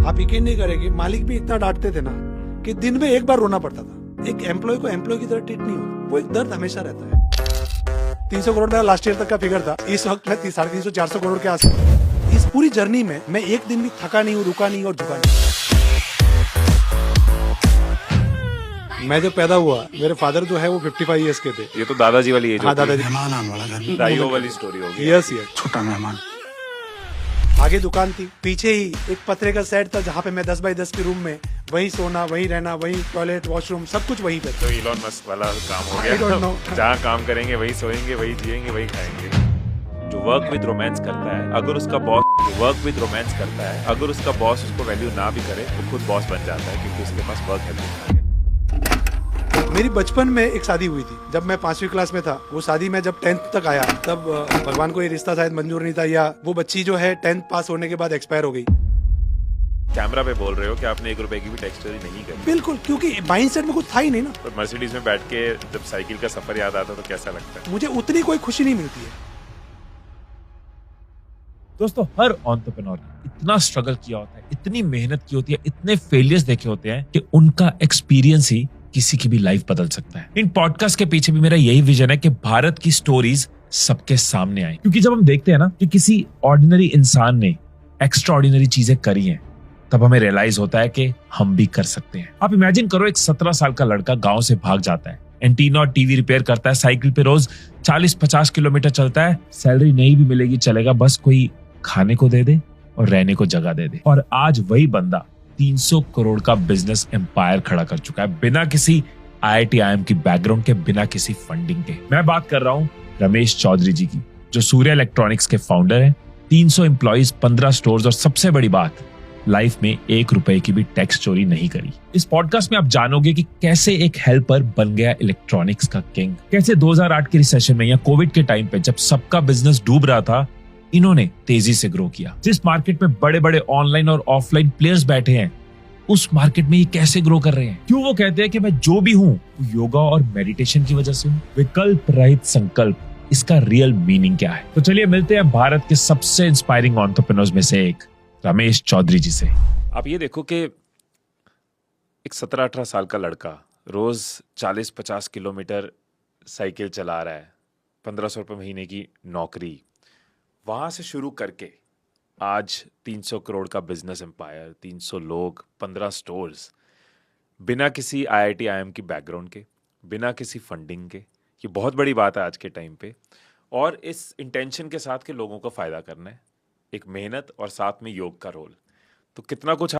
आप यकीन नहीं करेंगे, मालिक भी इतना डांटते थे ना कि दिन में एक बार रोना पड़ता था। एक एम्प्लॉय को एम्प्लॉय की तरह ट्रीट नहीं हो, वो एक दर्द हमेशा रहता है। 300 करोड़ मेरा लास्ट ईयर तक का फिगर था, इस वक्त मैं 350-400 करोड़ के आसपास। इस पूरी जर्नी में मैं एक दिन भी थका नहीं हूँ, रुका नहीं और झुका नहीं। मैं जब पैदा हुआ, मेरे फादर जो है वो 55 ईयर्स के थे। ये तो दादाजी वाली एज। हाँ, दादाजी। मेहमान आने वाला घर, दाइयों वाली स्टोरी होगी। Yes yes. छोटा मेहमान। आगे दुकान थी, पीछे ही एक पतरे का सेट था जहाँ पे मैं 10 बाई 10 के रूम में वहीं सोना, वहीं रहना, वहीं टॉयलेट, वॉशरूम, सब कुछ वहीं पे। तो इलॉन मस्क वाला काम हो I don't know. गया। जहाँ काम करेंगे वही सोएंगे, वही जिएंगे, वही खाएंगे। जो वर्क विद रोमांस करता है, अगर उसका बॉस अगर उसका बॉस उसको वैल्यू ना भी करे, वो खुद बॉस बन जाता है क्योंकि उसके पास वर्क है। मेरी बचपन में एक शादी हुई थी, जब मैं 5वीं क्लास में था। वो शादी में जब 10th तक आया, तब भगवान को ये रिश्ता शायद मंजूर नहीं था, या वो बच्ची जो है 10th पास होने के बाद एक्सपायर हो गई। कैमरा पे बोल रहे हो कि आपने 1 रुपए की भी टैक्स चोरी नहीं करी। बिल्कुल, क्योंकि माइंडसेट में कुछ था ही नहीं ना। तो मर्सिडीज में बैठ के जब साइकिल का सफर याद आता तो कैसा लगता है? मुझे उतनी कोई खुशी नहीं मिलती है। दोस्तों, हर एंटरप्रेन्योर ने इतना स्ट्रगल किया होता है, इतनी मेहनत की होती है, इतने फेलियर्स देखे होते हैं कि उनका एक्सपीरियंस ही किसी की भी लाइफ बदल सकता है। इन पॉडकास्ट के पीछे भी मेरा यही विजन है कि भारत की स्टोरीज सबके सामने आए, क्योंकि जब हम देखते हैं ना कि किसी ऑर्डिनरी इंसान ने एक्स्ट्रा ऑर्डिनरी चीजें करी हैं, तब हमें रियलाइज होता है कि हम भी कर सकते हैं। आप इमेजिन करो, एक 17 साल का लड़का गांव से भाग जाता है, एंटीना और टीवी रिपेयर करता है, साइकिल पे रोज 40-50 किलोमीटर चलता है, सैलरी नहीं भी मिलेगी चलेगा, बस कोई खाने को दे दे और रहने को जगह दे दे। और आज वही बंदा 300 करोड़ का बिजनेस एम्पायर खड़ा कर चुका है, बिना किसी IIT IIM की बैकग्राउंड के, बिना किसी फंडिंग के। मैं बात कर रहा हूं रमेश चौधरी जी की, जो सूर्या इलेक्ट्रॉनिक्स के फाउंडर हैं। 300 एम्प्लॉइज, 15 स्टोर्स और सबसे बड़ी बात, लाइफ में 1 रुपए की भी टैक्स चोरी नहीं करी। इस पॉडकास्ट में आप जानोगे कि कैसे एक हेल्पर बन गया इलेक्ट्रॉनिक्स का किंग, कैसे 2008 के रिसेशन में या कोविड के टाइम पे जब सबका बिजनेस डूब रहा था, इन्होंने तेजी से ग्रो किया। जिस मार्केट में बड़े बड़े ऑनलाइन और ऑफलाइन प्लेयर्स बैठे हैं, उस मार्केट में ये कैसे ग्रो कर रहे हैं। क्यों वो कहते हैं कि मैं जो भी हूँ योगा और मेडिटेशन की वजह से हूँ। विकल्प रहित संकल्प, इसका रियल मीनिंग क्या है? तो चलिए मिलते हैं भारत के सबसे इंस्पायरिंग एंटरप्रेन्योर्स में से एक, रमेश चौधरी जी से। आप ये देखो कि एक 17-18 साल का लड़का रोज 40-50 किलोमीटर साइकिल चला रहा है, 1500 रुपये महीने की नौकरी, वहां से शुरू करके आज 300 करोड़ का बिजनेस एम्पायर, 300 लोग, 15 स्टोर्स, बिना किसी IIT IIM की बैकग्राउंड के, बिना किसी फंडिंग के। ये बहुत बड़ी बात है आज के टाइम पे, और इस इंटेंशन के साथ कि लोगों को फायदा करना है, एक मेहनत और साथ में योग का रोल। तो कितना कुछ